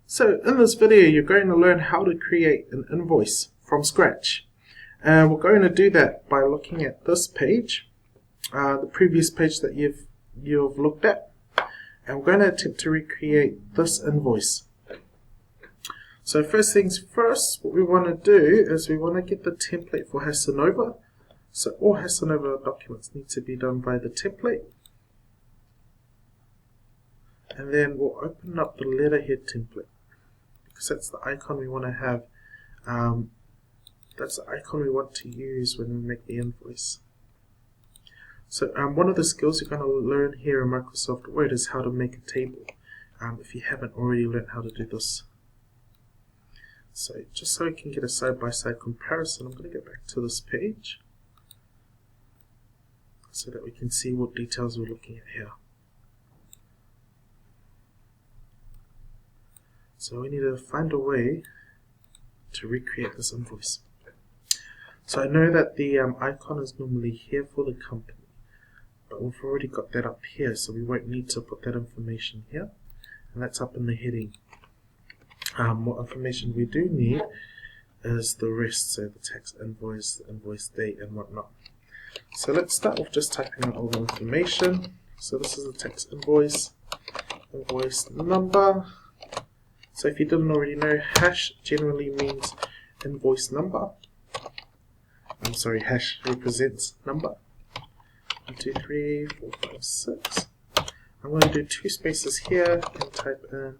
So in this video you're going to learn how to create an invoice from scratch, and we're going to do that by looking at this page, the previous page that you've looked at, and we're going to attempt to recreate this invoice. So first things first, what we want to do is we want to get the template for Hasanova. So all Hasanova documents need to be done by the template. And then we'll open up the letterhead template, because that's the icon we want to have. That's the icon we want to use when we make the invoice. So one of the skills you're going to learn here in Microsoft Word is how to make a table, if you haven't already learned how to do this. So just so we can get a side-by-side comparison, I'm going to go back to this page so that we can see what details we're looking at here. So we need to find a way to recreate this invoice. So I know that the icon is normally here for the company, but we've already got that up here, so we won't need to put that information here, and that's up in the heading. What information we do need is the rest, so the tax invoice, the invoice date, and whatnot. So let's start with just typing in all the information. So this is the tax invoice, invoice number. So if you didn't already know, hash generally means invoice number. I'm sorry, hash represents number. 1, 2, 3, 4, 5, 6. I'm going to do 2 spaces here and type in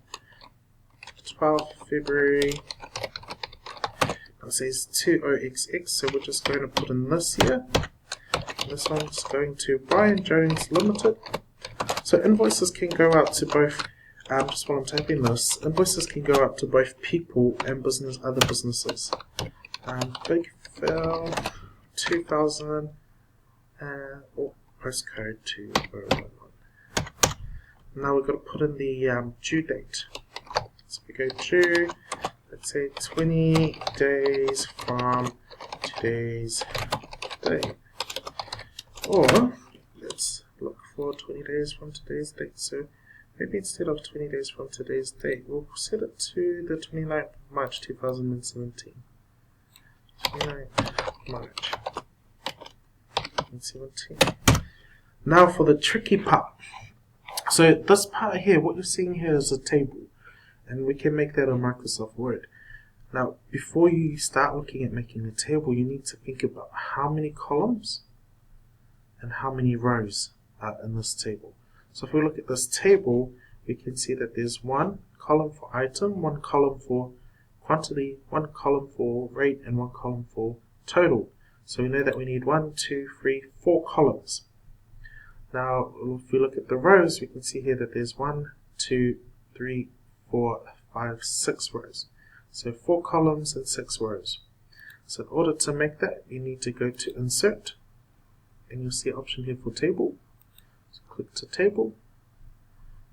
12th February. It says 20XX, so we're just going to put in this here. This one's going to Brian Jones Limited. So invoices can go out to both. Just while I'm typing this, invoices can go out to both people and other businesses. Big Phil 2000 and postcode 2011. Now we've got to put in the due date. So we go due, let's say 20 days from today's date. Or let's look for 20 days from today's date. So maybe instead of 20 days from today's date, we'll set it to the 29th of March 2017. 29th March 2017. Now for the tricky part. So this part here, what you're seeing here is a table, and we can make that on Microsoft Word. Now before you start looking at making a table, you need to think about how many columns and how many rows are in this table. So if we look at this table, we can see that there's 1 column for item, 1 column for quantity, 1 column for rate, and 1 column for total. So we know that we need 1, 2, 3, 4 columns. Now if we look at the rows, we can see here that there's 1, 2, 3, 4, 5, 6 rows. So 4 columns and 6 rows. So in order to make that, you need to go to Insert, and you'll see an option here for Table. Click to table,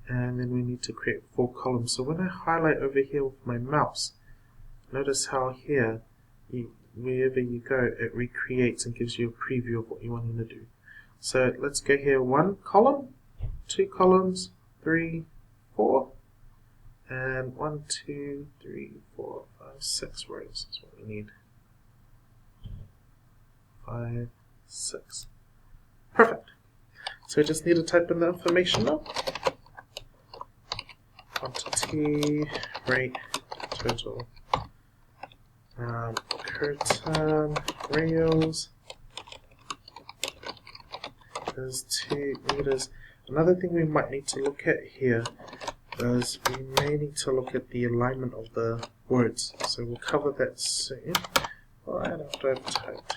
and then we need to create 4 columns. So when I highlight over here with my mouse, notice how here, wherever you go, it recreates and gives you a preview of what you want to do. So let's go here, 1 column, 2 columns, 3, 4, and 1, 2, 3, 4, 5, 6 rows is what we need. 5, 6. Perfect. So we just need to type in the information now. Quantity, rate, total, curtain, rails is 2 meters. Another thing we might need to look at here is we may need to look at the alignment of the words. So we'll cover that soon. Right after I've typed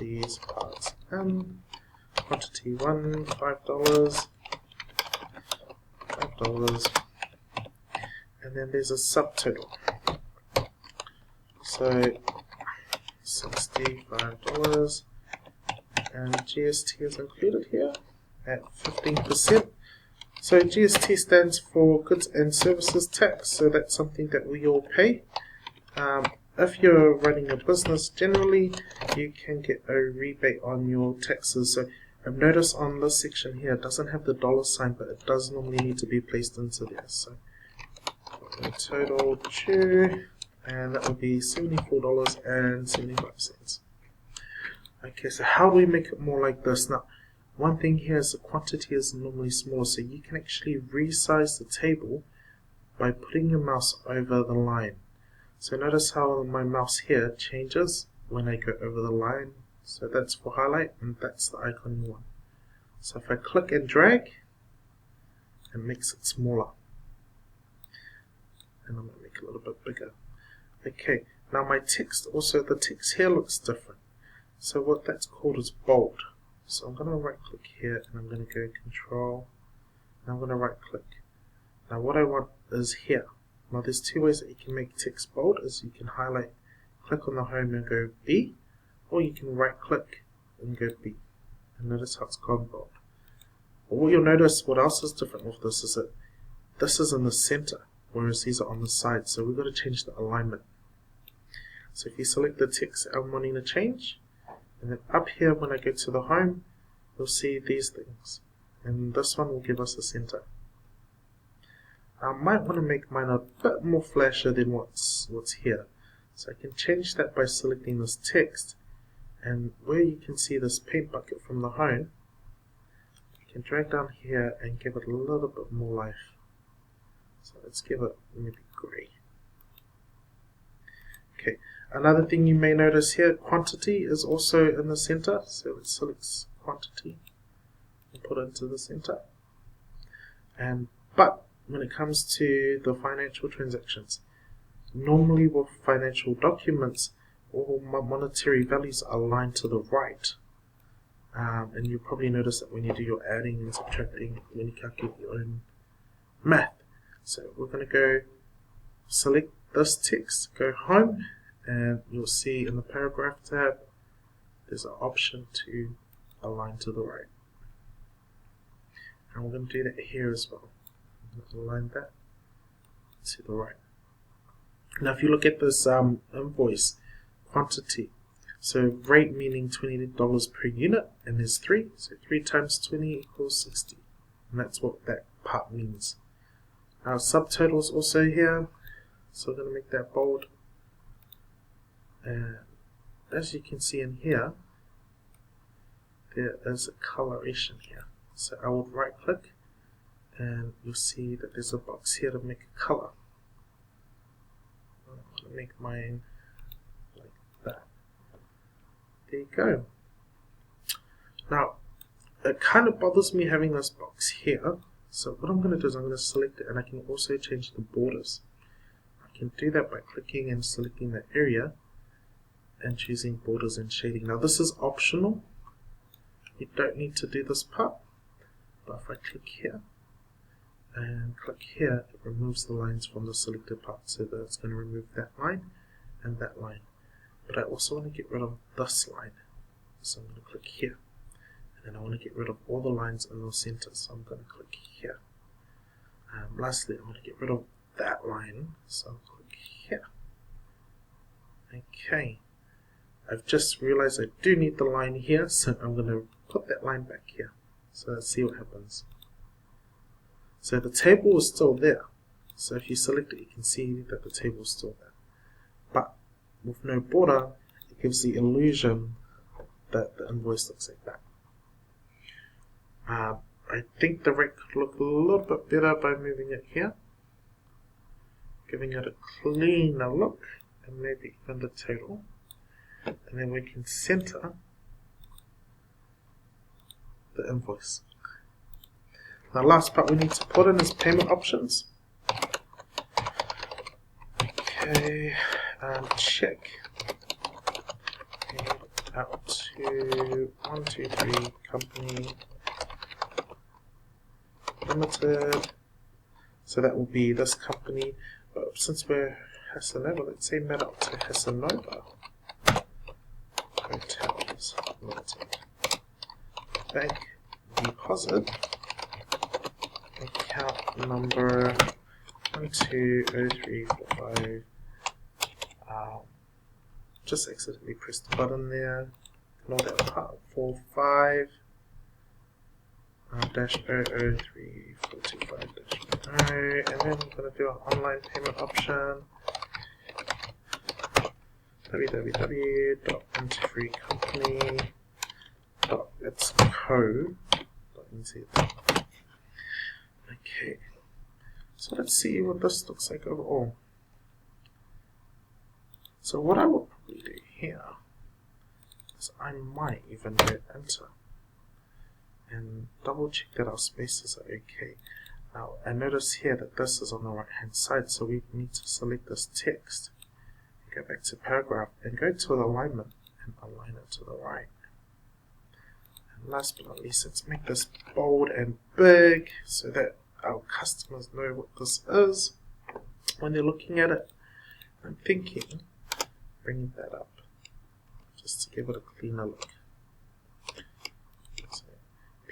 these parts in. Quantity 1, $5, and then there's a subtotal. So $65, and GST is included here at 15%. So GST stands for Goods and Services Tax, so that's something that we all pay. If you're running a business, generally you can get a rebate on your taxes. So notice on this section here, it doesn't have the $sign, but it does normally need to be placed into there. So the total due, and that will be $74.75. Okay, so how do we make it more like this? Now, one thing here is the quantity is normally smaller, so you can actually resize the table by putting your mouse over the line. So notice how my mouse here changes when I go over the line. So that's for highlight, and that's the icon you want. So if I click and drag, it makes it smaller. And I'm going to make it a little bit bigger. Okay, now my text, also the text here looks different. So what that's called is bold. So I'm going to right click here, and I'm going to go Control, and I'm going to right click. Now what I want is here. Now there's two ways that you can make text bold, is you can highlight, click on the home and go B, or you can right click and go B. And notice how it's gone bold. But what you'll notice, what else is different with this is that this is in the center, whereas these are on the side, so we've got to change the alignment. So if you select the text I'm wanting to change, and then up here when I go to the home, you'll see these things. And this one will give us the center. I might want to make mine a bit more flashier than what's here. So I can change that by selecting this text, and where you can see this paint bucket from the home, you can drag down here and give it a little bit more life. So let's give it maybe grey. Okay, another thing you may notice here, quantity is also in the center. So let's select quantity and put it into the center. But when it comes to the financial transactions, normally with financial documents, all monetary values are aligned to the right. And you probably notice that when you do your adding and subtracting, when you calculate your own math. So we're going to go select this text, go home, and you'll see in the paragraph tab, there's an option to align to the right. And we're going to do that here as well. I'm going to align that to the right. Now if you look at this invoice quantity, so rate meaning $20 per unit, and there's 3, so 3 times 20 equals 60, and that's what that part means. Our subtotals also here, so we're going to make that bold, and as you can see in here, there is a coloration here. So I would right click, and you'll see that there's a box here to make a color. I'm going to make mine like that. There you go. Now, it kind of bothers me having this box here. So what I'm going to do is I'm going to select it, and I can also change the borders. I can do that by clicking and selecting the area and choosing borders and shading. Now this is optional. You don't need to do this part. But if I click here and click here, it removes the lines from the selected part. So that's going to remove that line and that line. But I also want to get rid of this line. So I'm going to click here. And then I want to get rid of all the lines in the center. So I'm going to click here. Lastly, I'm going to get rid of that line. So I'll click here. Okay. I've just realized I do need the line here. So I'm going to put that line back here. So let's see what happens. So the table is still there. So if you select it, you can see that the table is still there. But with no border, it gives the illusion that the invoice looks like that. I think the rate could look a little bit better by moving it here, giving it a cleaner look, and maybe even the total. And then we can center the invoice. The last part we need to put in is payment options. Okay, check out to 123 Company Limited. So that will be this company, but since we're Hasanova, let's say map out to Hasanova Hotels Limited. Bank deposit account number 120345. Just accidentally pressed the button there. Ignore that part. 45. dash 00345 dash 0, and then I'm going to do an online payment option. www.itsco.nz. Okay, so let's see what this looks like overall. So what I will probably do here is I might even hit enter and double check that our spaces are okay. Now I notice here that this is on the right hand side, so we need to select this text, go back to paragraph and go to alignment and align it to the right. And last but not least, let's make this bold and big so that our customers know what this is when they're looking at it. I'm thinking bringing that up just to give it a cleaner look. So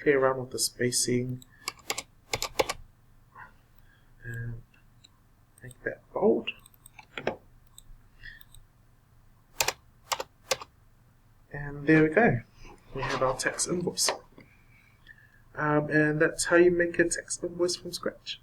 play around with the spacing and make that bold. And there we go. We have our text invoice. And that's how you make a text invoice from scratch.